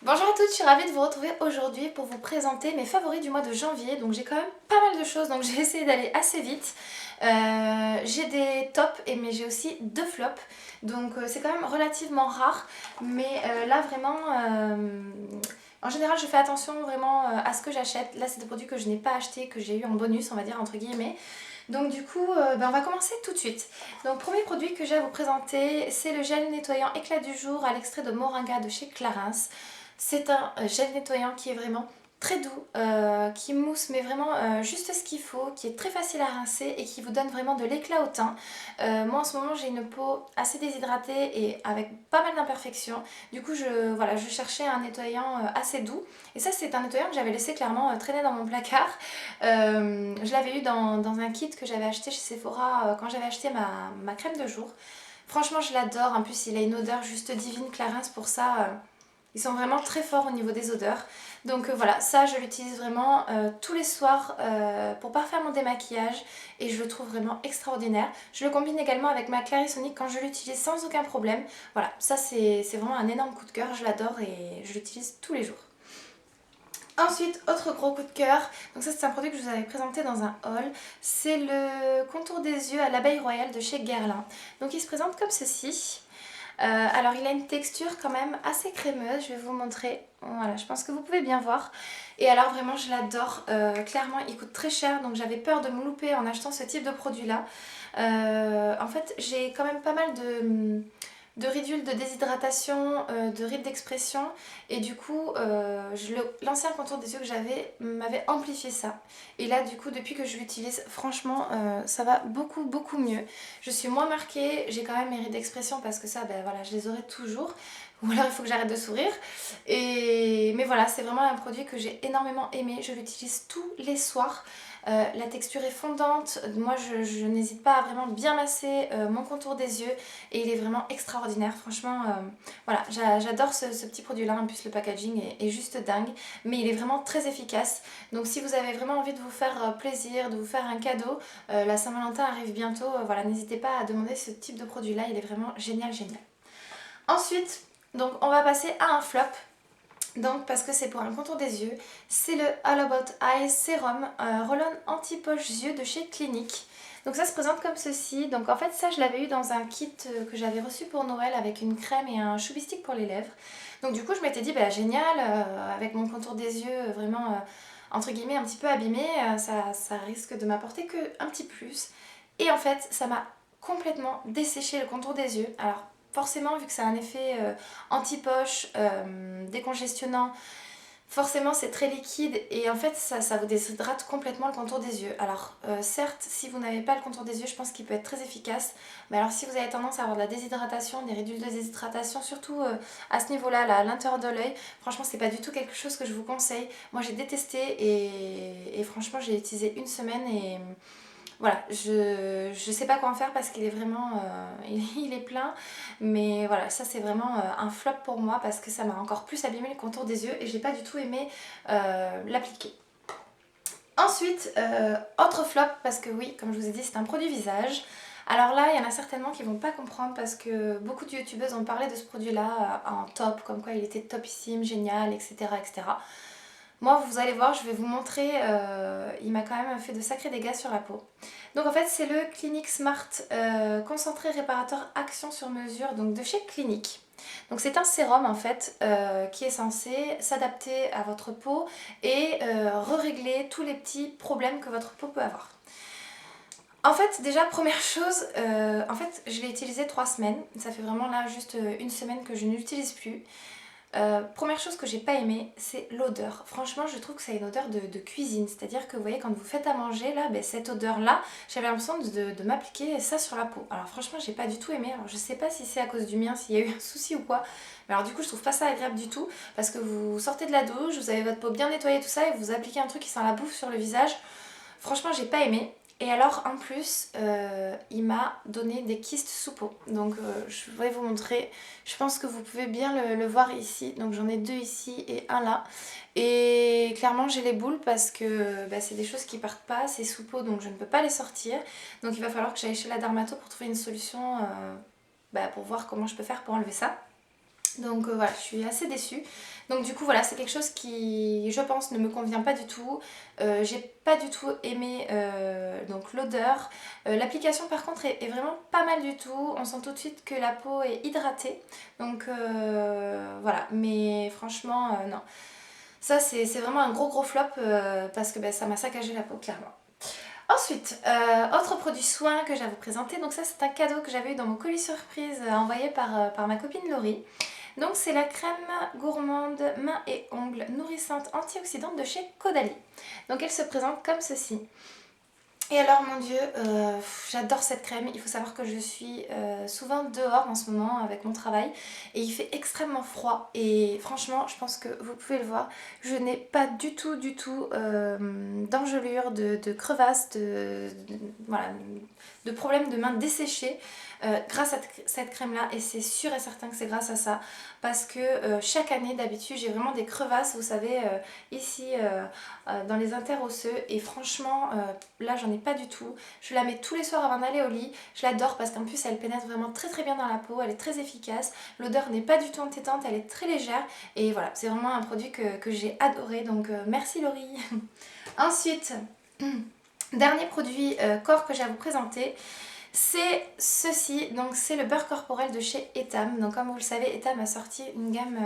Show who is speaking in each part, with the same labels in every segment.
Speaker 1: Bonjour à toutes, je suis ravie de vous retrouver aujourd'hui pour vous présenter mes favoris du mois de janvier. Donc j'ai quand même pas mal de choses, donc j'ai essayé d'aller assez vite. J'ai des tops, mais j'ai aussi deux flops. Donc c'est quand même relativement rare. Mais là vraiment, en général je fais attention vraiment à ce que j'achète. Là c'est des produits que je n'ai pas achetés, que j'ai eu en bonus on va dire entre guillemets. Donc du coup, on va commencer tout de suite. Donc premier produit que j'ai à vous présenter, c'est le gel nettoyant éclat du jour à l'extrait de moringa de chez Clarins. C'est un gel nettoyant qui est vraiment très doux, qui mousse mais vraiment juste ce qu'il faut, qui est très facile à rincer et qui vous donne vraiment de l'éclat au teint. Moi en ce moment j'ai une peau assez déshydratée et avec pas mal d'imperfections. Du coup voilà, je cherchais un nettoyant assez doux. Et ça c'est un nettoyant que j'avais laissé clairement traîner dans mon placard. Je l'avais eu dans un kit que j'avais acheté chez Sephora quand j'avais acheté ma crème de jour. Franchement je l'adore, en plus il a une odeur juste divine, Clarins pour ça. Ils sont vraiment très forts au niveau des odeurs. Donc voilà, ça je l'utilise vraiment tous les soirs pour parfaire mon démaquillage et je le trouve vraiment extraordinaire. Je le combine également avec ma Clarisonic quand je l'utilise sans aucun problème. Voilà, ça c'est vraiment un énorme coup de cœur, je l'adore et je l'utilise tous les jours. Ensuite, autre gros coup de cœur, donc ça c'est un produit que je vous avais présenté dans un haul, c'est le contour des yeux à l'abeille royale de chez Guerlain. Donc il se présente comme ceci. Alors il a une texture quand même assez crémeuse, je vais vous montrer, voilà, je pense que vous pouvez bien voir. Et alors vraiment je l'adore, clairement il coûte très cher donc j'avais peur de me louper en achetant ce type de produit là. En fait j'ai quand même pas mal de ridules de déshydratation, de rides d'expression et du coup l'ancien contour des yeux que j'avais m'avait amplifié ça. Et là du coup depuis que je l'utilise franchement ça va beaucoup mieux. Je suis moins marquée, j'ai quand même mes rides d'expression parce que ça ben voilà je les aurai toujours. Ou alors il faut que j'arrête de sourire. Mais voilà, c'est vraiment un produit que j'ai énormément aimé. Je l'utilise tous les soirs. La texture est fondante. Moi, je n'hésite pas à vraiment bien masser mon contour des yeux. Et il est vraiment extraordinaire. Franchement, voilà, j'adore ce petit produit-là. En plus, le packaging est juste dingue. Mais il est vraiment très efficace. Donc, si vous avez vraiment envie de vous faire plaisir, de vous faire un cadeau, la Saint-Valentin arrive bientôt. Voilà, n'hésitez pas à demander ce type de produit-là. Il est vraiment génial. Ensuite, donc on va passer à un flop. Donc parce que c'est pour un contour des yeux, c'est le All About Eyes Sérum Roll-On Anti-Poche Yeux de chez Clinique. Donc ça se présente comme ceci. Donc en fait ça je l'avais eu dans un kit que j'avais reçu pour Noël avec une crème et un choubi stick pour les lèvres. Donc du coup je m'étais dit bah génial, avec mon contour des yeux vraiment entre guillemets un petit peu abîmé, ça risque de m'apporter que un petit plus. Et en fait ça m'a complètement desséché le contour des yeux. Alors forcément vu que ça a un effet anti-poche, décongestionnant, forcément c'est très liquide et en fait ça vous déshydrate complètement le contour des yeux. Alors certes si vous n'avez pas le contour des yeux je pense qu'il peut être très efficace, mais alors si vous avez tendance à avoir de la déshydratation, des ridules de déshydratation, surtout à ce niveau là, à l'intérieur de l'œil, franchement c'est pas du tout quelque chose que je vous conseille. Moi j'ai détesté et franchement j'ai utilisé une semaine et voilà, je sais pas quoi en faire parce qu'il est vraiment, il est plein, mais voilà, ça c'est vraiment un flop pour moi parce que ça m'a encore plus abîmé le contour des yeux et j'ai pas du tout aimé l'appliquer. Ensuite, autre flop parce que oui, comme je vous ai dit, c'est un produit visage. Alors là, il y en a certainement qui vont pas comprendre parce que beaucoup de youtubeuses ont parlé de ce produit-là en top, comme quoi il était topissime, génial, etc. etc. Moi, vous allez voir, je vais vous montrer, il m'a quand même fait de sacrés dégâts sur la peau. Donc en fait, c'est le Clinique Smart concentré réparateur action sur mesure, donc de chez Clinique. Donc c'est un sérum en fait qui est censé s'adapter à votre peau et régler tous les petits problèmes que votre peau peut avoir. En fait, déjà, première chose, en fait, je l'ai utilisé 3 semaines. Ça fait vraiment là juste une semaine que je ne l'utilise plus. Première chose que j'ai pas aimé, c'est l'odeur. Franchement, je trouve que ça a une odeur de cuisine. C'est-à-dire que vous voyez, quand vous faites à manger, là, ben, cette odeur-là, j'avais l'impression de m'appliquer ça sur la peau. Alors franchement, j'ai pas du tout aimé. Alors je sais pas si c'est à cause du mien, s'il y a eu un souci ou quoi. Mais alors du coup, je trouve pas ça agréable du tout. Parce que vous sortez de la douche, vous avez votre peau bien nettoyée, tout ça, et vous appliquez un truc qui sent la bouffe sur le visage. Franchement, j'ai pas aimé. Et alors, en plus, il m'a donné des kystes sous peau. Donc, je vais vous montrer. Je pense que vous pouvez bien le voir ici. Donc, j'en ai 2 ici et un là. Et clairement, j'ai les boules parce que bah, c'est des choses qui partent pas. C'est sous peau, donc je ne peux pas les sortir. Donc, il va falloir que j'aille chez la dermato pour trouver une solution bah, pour voir comment je peux faire pour enlever ça. Donc voilà, je suis assez déçue. Donc du coup voilà, c'est quelque chose qui je pense ne me convient pas du tout. J'ai pas du tout aimé donc l'odeur. L'application par contre est vraiment pas mal du tout. On sent tout de suite que la peau est hydratée. Donc voilà, mais franchement non. Ça c'est vraiment un gros flop parce que ça m'a saccagé la peau clairement. Ensuite, autre produit soin que j'ai à vous présenter. Donc ça c'est un cadeau que j'avais eu dans mon colis surprise envoyé par ma copine Laurie. Donc c'est la crème gourmande mains et ongles nourrissante antioxydante de chez Caudalie. Donc elle se présente comme ceci. Et alors mon dieu, j'adore cette crème. Il faut savoir que je suis souvent dehors en ce moment avec mon travail et il fait extrêmement froid. Et franchement, je pense que vous pouvez le voir, je n'ai pas du tout d'engelure, de crevasses, voilà, de problèmes de mains desséchées grâce à cette crème là. Et c'est sûr et certain que c'est grâce à ça parce que chaque année d'habitude j'ai vraiment des crevasses, vous savez, ici dans les interosseux et franchement là j'en ai pas du tout. Je la mets tous les soirs avant d'aller au lit. Je l'adore parce qu'en plus elle pénètre vraiment très bien dans la peau, elle est très efficace. L'odeur n'est pas du tout entêtante, elle est très légère et voilà, c'est vraiment un produit que j'ai adoré, donc merci Laurie. Ensuite, dernier produit corps que j'ai à vous présenter. C'est ceci, donc c'est le beurre corporel de chez Etam. Donc comme vous le savez, Etam a sorti une gamme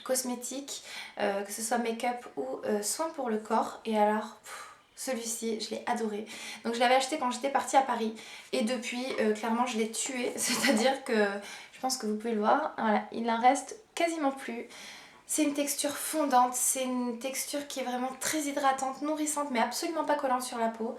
Speaker 1: cosmétique, que ce soit make-up ou soins pour le corps. Et alors, celui-ci, je l'ai adoré. Donc je l'avais acheté quand j'étais partie à Paris et depuis, clairement, je l'ai tué. C'est-à-dire que, je pense que vous pouvez le voir, voilà, il n'en reste quasiment plus. C'est une texture fondante, c'est une texture qui est vraiment très hydratante, nourrissante, mais absolument pas collante sur la peau.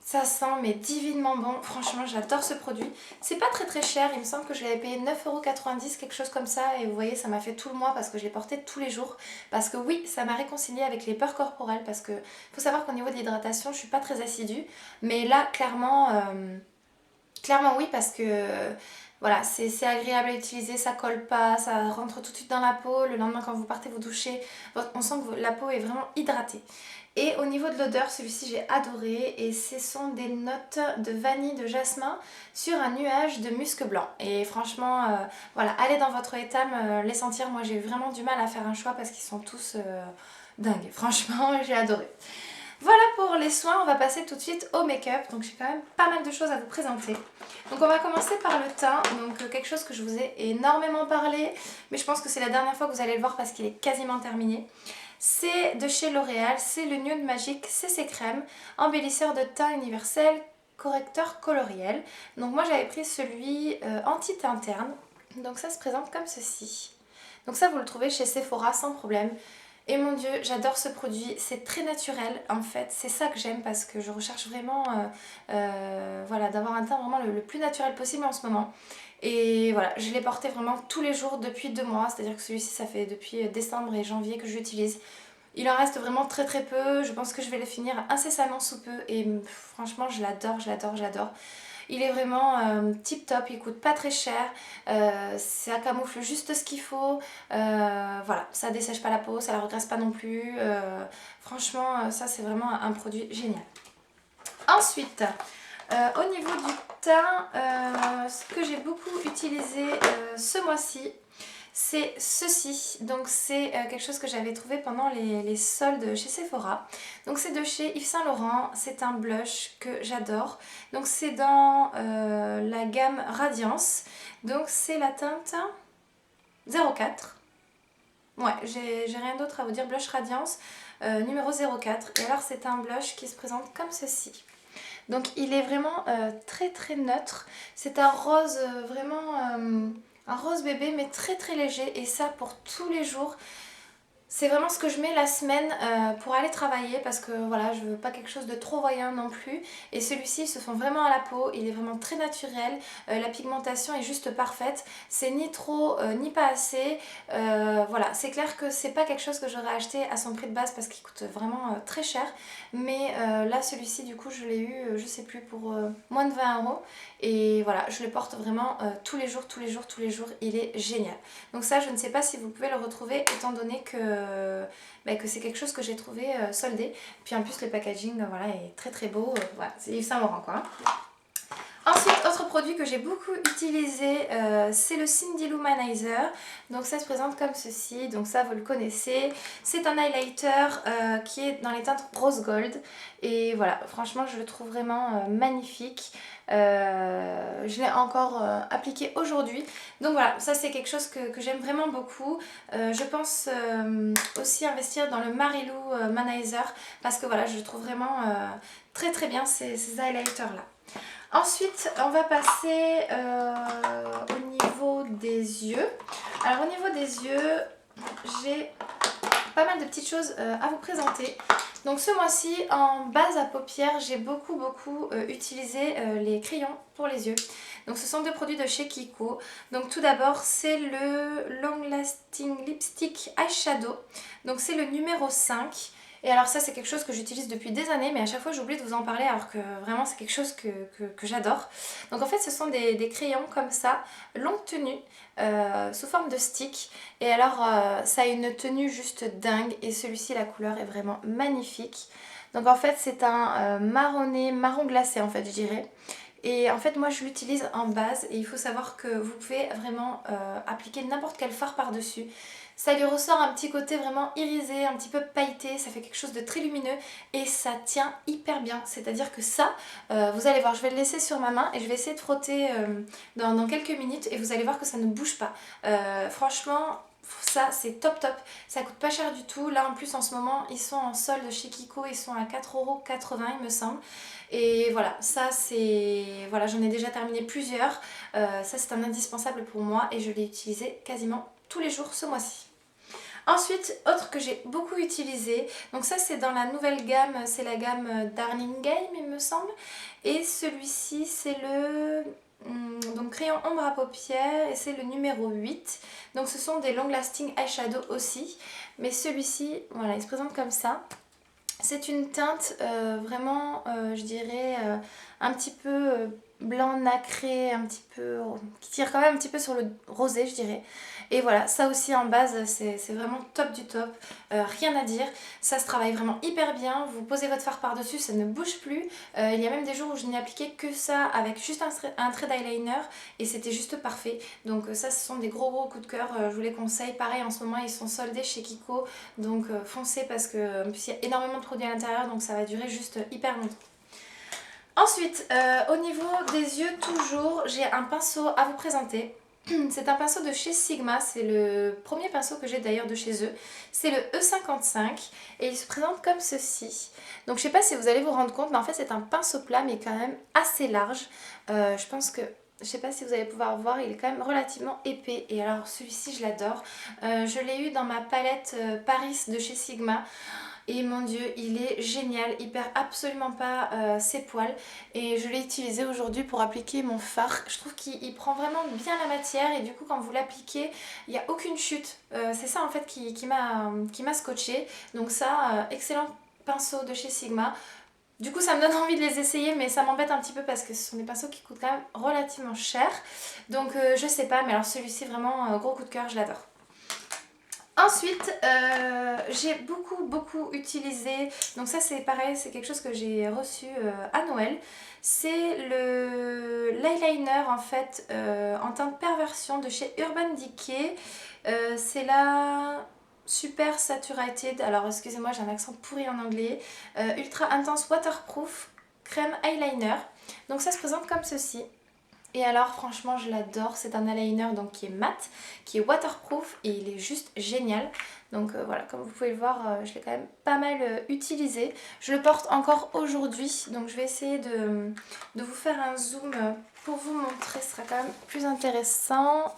Speaker 1: Ça sent mais divinement bon, franchement j'adore ce produit. C'est pas très cher, il me semble que je l'avais payé 9,90 €, quelque chose comme ça. Et vous voyez, ça m'a fait tout le mois parce que je l'ai porté tous les jours. Parce que oui, ça m'a réconcilié avec les peurs corporelles. Parce que faut savoir qu'au niveau de l'hydratation, je suis pas très assidue. Mais là, clairement oui, parce que voilà, c'est agréable à utiliser, ça colle pas, ça rentre tout de suite dans la peau. Le lendemain quand vous partez vous doucher, on sent que la peau est vraiment hydratée. Et au niveau de l'odeur, celui-ci j'ai adoré et ce sont des notes de vanille, de jasmin sur un nuage de musc blanc. Et franchement, voilà, allez dans votre Etam les sentir. Moi j'ai eu vraiment du mal à faire un choix parce qu'ils sont tous dingues. Franchement, j'ai adoré. Voilà pour les soins, on va passer tout de suite au make-up. Donc j'ai quand même pas mal de choses à vous présenter. Donc on va commencer par le teint, donc quelque chose que je vous ai énormément parlé, mais je pense que c'est la dernière fois que vous allez le voir parce qu'il est quasiment terminé. C'est de chez L'Oréal, c'est le Nude Magic CC Crème, embellisseur de teint universel, correcteur coloriel. Donc moi j'avais pris celui anti-teint terne, donc ça se présente comme ceci. Donc ça vous le trouvez chez Sephora sans problème. Et mon dieu, j'adore ce produit, c'est très naturel en fait, c'est ça que j'aime parce que je recherche vraiment voilà, d'avoir un teint vraiment le plus naturel possible en ce moment. Et voilà, je l'ai porté vraiment tous les jours depuis 2 mois, c'est à dire que celui-ci ça fait depuis décembre et janvier que je l'utilise. Il en reste vraiment très peu, je pense que je vais le finir incessamment sous peu et franchement je l'adore. Il est vraiment tip top, il coûte pas très cher, ça camoufle juste ce qu'il faut, voilà, ça dessèche pas la peau, ça la regraisse pas non plus, franchement ça c'est vraiment un produit génial. Ensuite, au niveau du teint, ce que j'ai beaucoup utilisé ce mois-ci, c'est ceci. Donc c'est quelque chose que j'avais trouvé pendant les soldes chez Sephora. Donc c'est de chez Yves Saint Laurent, c'est un blush que j'adore. Donc c'est dans la gamme Radiance. Donc c'est la teinte 04. Ouais, j'ai rien d'autre à vous dire, blush Radiance numéro 04. Et alors c'est un blush qui se présente comme ceci. Donc il est vraiment très neutre. C'est un rose vraiment un rose bébé mais très léger. Et ça pour tous les jours. C'est vraiment ce que je mets la semaine pour aller travailler parce que voilà, je veux pas quelque chose de trop voyant non plus. Et celui-ci, il se fond vraiment à la peau, il est vraiment très naturel, la pigmentation est juste parfaite, c'est ni trop ni pas assez. Voilà, c'est clair que c'est pas quelque chose que j'aurais acheté à son prix de base parce qu'il coûte vraiment très cher. Mais là, celui-ci, du coup, je l'ai eu, je sais plus, pour moins de 20 €. Et voilà, je le porte vraiment tous les jours, il est génial. Donc ça, je ne sais pas si vous pouvez le retrouver étant donné que c'est quelque chose que j'ai trouvé soldé. Puis en plus le packaging voilà, est très beau, voilà, c'est Yves Saint Laurent quoi. Ensuite, autre produit que j'ai beaucoup utilisé, c'est le Cindy Luminizer. Donc ça se présente comme ceci, donc ça vous le connaissez. C'est un highlighter qui est dans les teintes rose gold. Et voilà, franchement je le trouve vraiment magnifique. Je l'ai encore appliqué aujourd'hui. Donc voilà, ça c'est quelque chose que j'aime vraiment beaucoup. Je pense aussi investir dans le Marilou Manizer parce que voilà, je le trouve vraiment très très bien ces highlighters là. Ensuite, on va passer au niveau des yeux. Alors au niveau des yeux, j'ai pas mal de petites choses à vous présenter. Donc ce mois-ci, en base à paupières, j'ai beaucoup utilisé les crayons pour les yeux. Donc ce sont deux produits de chez Kiko. Donc tout d'abord, c'est le Long Lasting Lipstick Eyeshadow. Donc c'est le numéro 5. Et alors ça c'est quelque chose que j'utilise depuis des années, mais à chaque fois j'oublie de vous en parler alors que vraiment c'est quelque chose que j'adore. Donc en fait ce sont des crayons comme ça, longue tenue, sous forme de stick. Et alors ça a une tenue juste dingue et celui-ci la couleur est vraiment magnifique. Donc en fait c'est un marronné, marron glacé en fait je dirais. Et en fait moi je l'utilise en base et il faut savoir que vous pouvez vraiment appliquer n'importe quel fard par dessus. Ça lui ressort un petit côté vraiment irisé, un petit peu pailleté, ça fait quelque chose de très lumineux et ça tient hyper bien. C'est-à-dire que ça, vous allez voir, je vais le laisser sur ma main et je vais essayer de frotter dans quelques minutes et vous allez voir que ça ne bouge pas. Franchement, ça c'est top top, ça coûte pas cher du tout. Là en plus en ce moment ils sont en solde chez Kiko, ils sont à 4,80 € il me semble. Et voilà, ça c'est... Voilà, j'en ai déjà terminé plusieurs. Ça c'est un indispensable pour moi et je l'ai utilisé quasiment tous les jours ce mois-ci. Ensuite, autre que j'ai beaucoup utilisé, donc ça c'est dans la nouvelle gamme, c'est la gamme Darling Game il me semble. Et celui-ci c'est le donc crayon ombre à paupières et c'est le numéro 8. Donc ce sont des long lasting eyeshadow aussi. Mais celui-ci, voilà, il se présente comme ça. C'est une teinte vraiment, je dirais, un petit peu blanc nacré, un petit peu qui tire quand même un petit peu sur le rosé, je dirais. Et voilà, ça aussi en base, c'est vraiment top du top, rien à dire. Ça se travaille vraiment hyper bien. Vous posez votre fard par-dessus, ça ne bouge plus. Il y a même des jours où je n'ai appliqué que ça avec juste un trait d'eyeliner et c'était juste parfait. Donc ça, ce sont des gros coups de cœur. Je vous les conseille. Pareil, en ce moment, ils sont soldés chez Kiko. Donc foncez parce que en plus, il y a énormément de produits à l'intérieur, donc ça va durer juste hyper longtemps. Ensuite, au niveau des yeux toujours, j'ai un pinceau à vous présenter. C'est un pinceau de chez Sigma, c'est le premier pinceau que j'ai d'ailleurs de chez eux. C'est le E55 et il se présente comme ceci. Donc je sais pas si vous allez vous rendre compte, mais en fait c'est un pinceau plat mais quand même assez large. Je pense que, je sais pas si vous allez pouvoir voir, il est quand même relativement épais. Et alors celui-ci je l'adore. Je l'ai eu dans ma palette Paris de chez Sigma. Et mon dieu, il est génial, il perd absolument pas ses poils et je l'ai utilisé aujourd'hui pour appliquer mon fard. Je trouve qu'il prend vraiment bien la matière et du coup quand vous l'appliquez, il n'y a aucune chute. C'est ça en fait qui m'a scotché. Donc ça, excellent pinceau de chez Sigma. Du coup ça me donne envie de les essayer mais ça m'embête un petit peu parce que ce sont des pinceaux qui coûtent quand même relativement cher. Donc je sais pas, mais alors celui-ci vraiment gros coup de cœur, je l'adore. Ensuite, j'ai beaucoup utilisé, donc ça c'est pareil, c'est quelque chose que j'ai reçu à Noël. C'est l'eyeliner en fait en teinte perversion de chez Urban Decay. C'est la Super Saturated, alors excusez-moi j'ai un accent pourri en anglais. Ultra Intense Waterproof Crème Eyeliner. Donc ça se présente comme ceci. Et alors franchement je l'adore, c'est un eyeliner donc qui est mat, qui est waterproof et il est juste génial. Donc voilà, comme vous pouvez le voir, je l'ai quand même pas mal utilisé. Je le porte encore aujourd'hui, donc je vais essayer de vous faire un zoom pour vous montrer, ce sera quand même plus intéressant.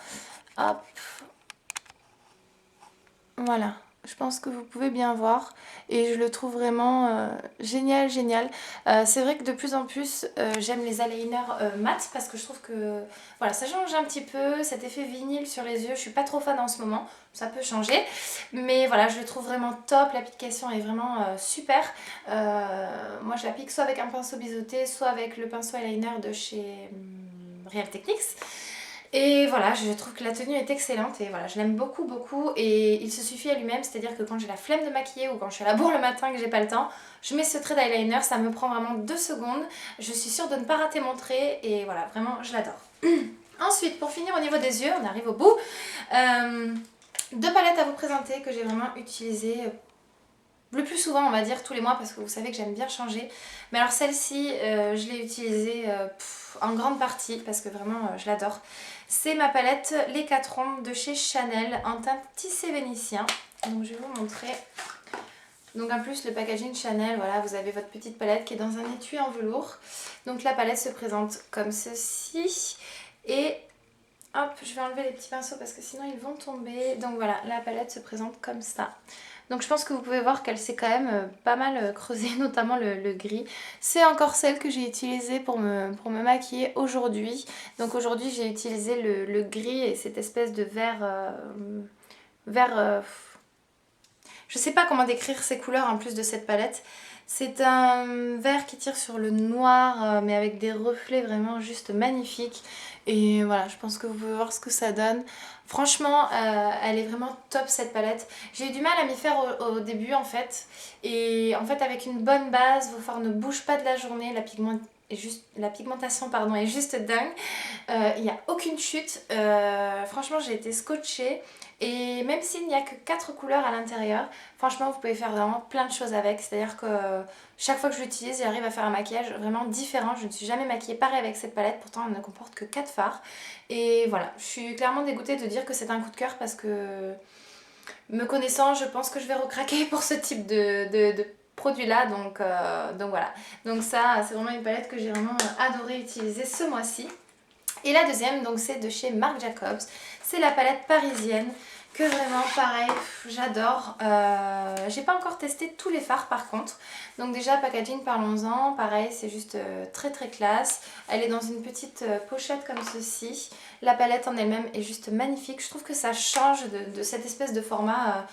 Speaker 1: Hop, voilà. Je pense que vous pouvez bien voir et je le trouve vraiment génial. C'est vrai que de plus en plus j'aime les eyeliners mat parce que je trouve que voilà, ça change un petit peu, cet effet vinyle sur les yeux, je suis pas trop fan en ce moment, ça peut changer. Mais voilà, je le trouve vraiment top, l'application est vraiment super. Moi je l'applique soit avec un pinceau biseauté, soit avec le pinceau eyeliner de chez Real Techniques. Et voilà, je trouve que la tenue est excellente et voilà, je l'aime beaucoup et il se suffit à lui-même, c'est-à-dire que quand j'ai la flemme de maquiller ou quand je suis à la bourre le matin et que j'ai pas le temps, je mets ce trait d'eyeliner, ça me prend vraiment 2 secondes, je suis sûre de ne pas rater mon trait et voilà, vraiment je l'adore. Ensuite, pour finir au niveau des yeux, on arrive au bout, 2 palettes à vous présenter que j'ai vraiment utilisées le plus souvent, on va dire tous les mois, parce que vous savez que j'aime bien changer. Mais alors celle-ci, je l'ai utilisée en grande partie parce que vraiment je l'adore. C'est ma palette Les 4 ombres de chez Chanel en teinte tissé vénitien. Donc je vais vous montrer. Donc en plus le packaging Chanel, voilà, vous avez votre petite palette qui est dans un étui en velours. Donc la palette se présente comme ceci. Et hop, je vais enlever les petits pinceaux parce que sinon ils vont tomber. Donc voilà, la palette se présente comme ça. Donc je pense que vous pouvez voir qu'elle s'est quand même pas mal creusée, notamment le gris. C'est encore celle que j'ai utilisée pour me maquiller aujourd'hui. Donc aujourd'hui j'ai utilisé le gris et cette espèce de vert. Je sais pas comment décrire ces couleurs en plus de cette palette. C'est un vert qui tire sur le noir mais avec des reflets vraiment juste magnifiques. Et voilà, je pense que vous pouvez voir ce que ça donne. Franchement, elle est vraiment top cette palette. J'ai eu du mal à m'y faire au début en fait. Et en fait avec une bonne base, vos fards ne bougent pas de la journée. La pigmentation pardon, est juste dingue. Il n'y a aucune chute. Franchement j'ai été scotchée. Et même s'il n'y a que 4 couleurs à l'intérieur, franchement vous pouvez faire vraiment plein de choses avec. C'est-à-dire que chaque fois que je l'utilise, j'arrive à faire un maquillage vraiment différent. Je ne suis jamais maquillée pareil avec cette palette, pourtant elle ne comporte que 4 fards. Et voilà, je suis clairement dégoûtée de dire que c'est un coup de cœur parce que me connaissant, je pense que je vais recraquer pour ce type de produit là. Donc voilà, donc ça c'est vraiment une palette que j'ai vraiment adoré utiliser ce mois-ci. Et la deuxième, donc c'est de chez Marc Jacobs. C'est la palette parisienne que vraiment pareil j'adore. J'ai pas encore testé tous les fards par contre. Donc déjà packaging, parlons-en. Pareil, c'est juste très très classe. Elle est dans une petite pochette comme ceci. La palette en elle-même est juste magnifique. Je trouve que ça change de cette espèce de format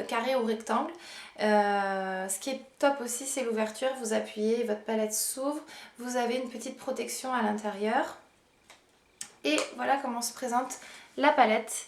Speaker 1: carré ou rectangle. Ce qui est top aussi, c'est l'ouverture. Vous appuyez, votre palette s'ouvre. Vous avez une petite protection à l'intérieur. Et voilà comment se présente la palette.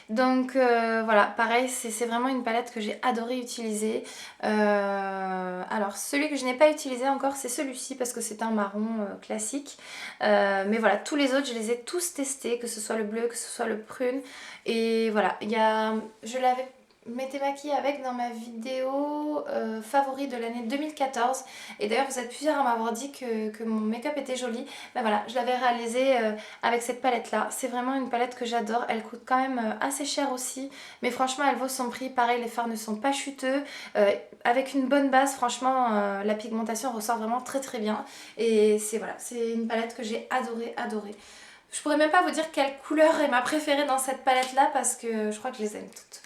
Speaker 1: Donc voilà, pareil, c'est vraiment une palette que j'ai adoré utiliser. Alors celui que je n'ai pas utilisé encore, c'est celui-ci parce que c'est un marron classique. Mais voilà, tous les autres, je les ai tous testés, que ce soit le bleu, que ce soit le prune. Et voilà, je l'avais m'étais maquillée avec dans ma vidéo favori de l'année 2014. Et d'ailleurs, vous êtes plusieurs à m'avoir dit que mon make-up était joli. Ben voilà, je l'avais réalisé avec cette palette là. C'est vraiment une palette que j'adore. Elle coûte quand même assez cher aussi. Mais franchement, elle vaut son prix. Pareil, les fards ne sont pas chuteux. Avec une bonne base, franchement, la pigmentation ressort vraiment très très bien. Et c'est une palette que j'ai adoré. Je pourrais même pas vous dire quelle couleur est ma préférée dans cette palette là parce que je crois que je les aime toutes.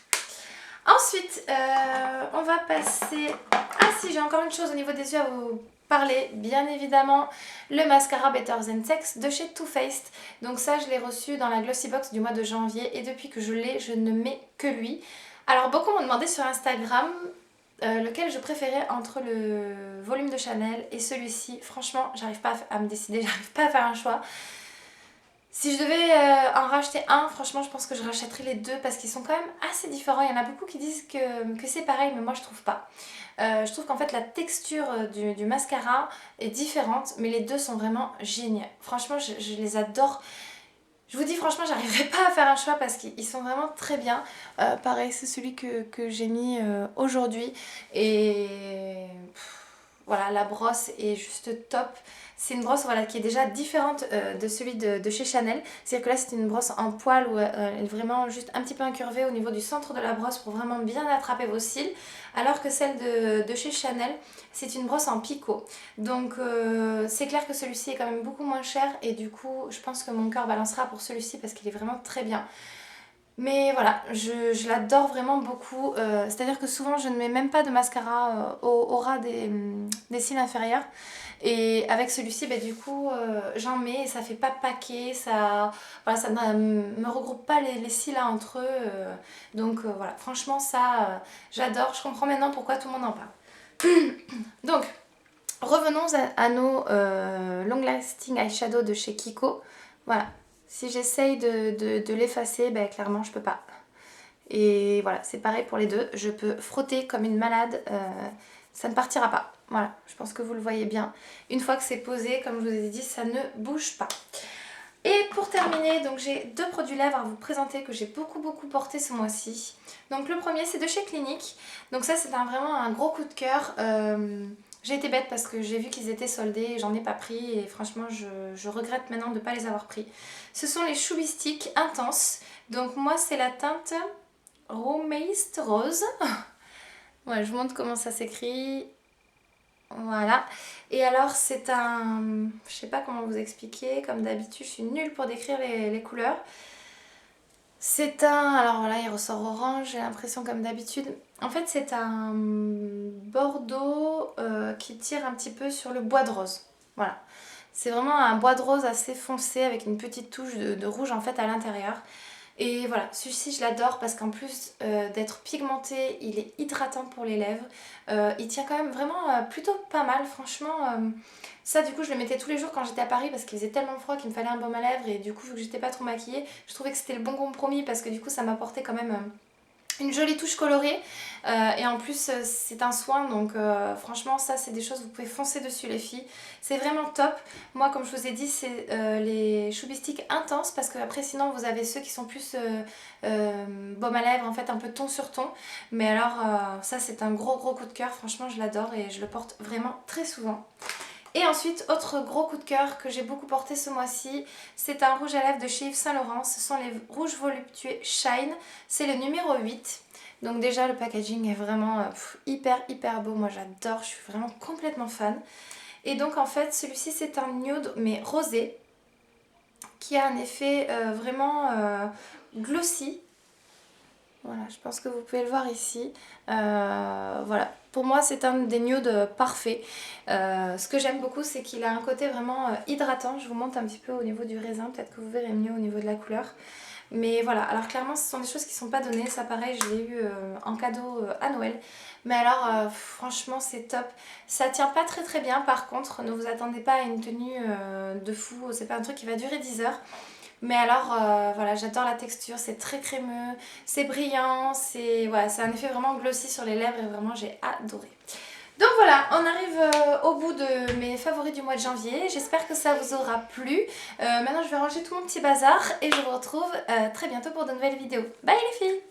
Speaker 1: Ensuite, on va passer... Ah si, j'ai encore une chose au niveau des yeux à vous parler. Bien évidemment, le mascara Better Than Sex de chez Too Faced. Donc ça, je l'ai reçu dans la Glossy Box du mois de janvier. Et depuis que je l'ai, je ne mets que lui. Alors, beaucoup m'ont demandé sur Instagram lequel je préférais entre le volume de Chanel et celui-ci. Franchement, j'arrive pas à me décider, j'arrive pas à faire un choix. Si je devais en racheter un, franchement je pense que je rachèterais les deux parce qu'ils sont quand même assez différents. Il y en a beaucoup qui disent que c'est pareil mais moi je trouve pas. Je trouve qu'en fait la texture du mascara est différente mais les deux sont vraiment géniaux. Franchement je les adore. Je vous dis franchement j'arriverai pas à faire un choix parce qu'ils sont vraiment très bien. Pareil c'est celui que j'ai mis aujourd'hui et voilà, la brosse est juste top. C'est une brosse voilà, qui est déjà différente de celui de chez Chanel. C'est-à-dire que là c'est une brosse en poil où elle est vraiment juste un petit peu incurvée au niveau du centre de la brosse pour vraiment bien attraper vos cils. Alors que celle de chez Chanel, c'est une brosse en picot. Donc c'est clair que celui-ci est quand même beaucoup moins cher et du coup je pense que mon cœur balancera pour celui-ci parce qu'il est vraiment très bien. Mais voilà, je l'adore vraiment beaucoup. C'est-à-dire que souvent je ne mets même pas de mascara au ras des cils inférieurs. Et avec celui-ci, bah, du coup, j'en mets et ça fait pas paquet, voilà, ça ne me regroupe pas les cils là entre eux. Donc voilà, franchement ça, j'adore. Je comprends maintenant pourquoi tout le monde en parle. Donc, revenons à nos Long Lasting Eyeshadow de chez Kiko. Voilà. Si j'essaye de l'effacer, ben, clairement je peux pas. Et voilà, c'est pareil pour les deux. Je peux frotter comme une malade, ça ne partira pas. Voilà, je pense que vous le voyez bien. Une fois que c'est posé, comme je vous ai dit, ça ne bouge pas. Et pour terminer, donc j'ai deux produits lèvres à vous présenter que j'ai beaucoup porté ce mois-ci. Donc le premier c'est de chez Clinique. Donc ça c'est vraiment un gros coup de cœur. J'ai été bête parce que j'ai vu qu'ils étaient soldés et j'en ai pas pris et franchement je regrette maintenant de ne pas les avoir pris. Ce sont les Chubby Stick Intense. Donc moi c'est la teinte Romaist Rose. Ouais, je vous montre comment ça s'écrit. Voilà. Et alors c'est un... Je sais pas comment vous expliquer. Comme d'habitude je suis nulle pour décrire les couleurs. C'est un... Alors voilà, il ressort orange, j'ai l'impression comme d'habitude. En fait c'est un bordeaux qui tire un petit peu sur le bois de rose. Voilà. C'est vraiment un bois de rose assez foncé avec une petite touche de rouge en fait à l'intérieur. Et voilà, celui-ci je l'adore parce qu'en plus d'être pigmenté, il est hydratant pour les lèvres. Il tient quand même vraiment plutôt pas mal, franchement. Ça du coup je le mettais tous les jours quand j'étais à Paris parce qu'il faisait tellement froid qu'il me fallait un baume à lèvres. Et du coup vu que j'étais pas trop maquillée, je trouvais que c'était le bon compromis parce que du coup ça m'apportait quand même... une jolie touche colorée et en plus c'est un soin donc franchement ça c'est des choses vous pouvez foncer dessus les filles, c'est vraiment top. Moi comme je vous ai dit c'est les Chubby Stick intenses parce que après sinon vous avez ceux qui sont plus baume à lèvres en fait un peu ton sur ton, mais alors ça c'est un gros coup de cœur, franchement je l'adore et je le porte vraiment très souvent. Et ensuite, autre gros coup de cœur que j'ai beaucoup porté ce mois-ci, c'est un rouge à lèvres de chez Yves Saint Laurent. Ce sont les rouges voluptueux Shine, c'est le numéro 8. Donc déjà le packaging est vraiment hyper beau, moi j'adore, je suis vraiment complètement fan. Et donc en fait celui-ci c'est un nude mais rosé qui a un effet vraiment glossy. Voilà, je pense que vous pouvez le voir ici. Voilà, pour moi c'est un des nudes parfaits. Ce que j'aime beaucoup c'est qu'il a un côté vraiment hydratant. Je vous montre un petit peu au niveau du raisin, peut-être que vous verrez mieux au niveau de la couleur. Mais voilà, alors clairement ce sont des choses qui ne sont pas données. Ça pareil, je l'ai eu en cadeau à Noël. Mais alors franchement c'est top. Ça tient pas très bien par contre. Ne vous attendez pas à une tenue de fou. C'est pas un truc qui va durer 10 heures. Mais alors voilà, j'adore la texture, c'est très crémeux, c'est brillant, c'est voilà, c'est un effet vraiment glossy sur les lèvres et vraiment j'ai adoré. Donc voilà, on arrive au bout de mes favoris du mois de janvier. J'espère que ça vous aura plu. Maintenant je vais ranger tout mon petit bazar et je vous retrouve très bientôt pour de nouvelles vidéos. Bye les filles!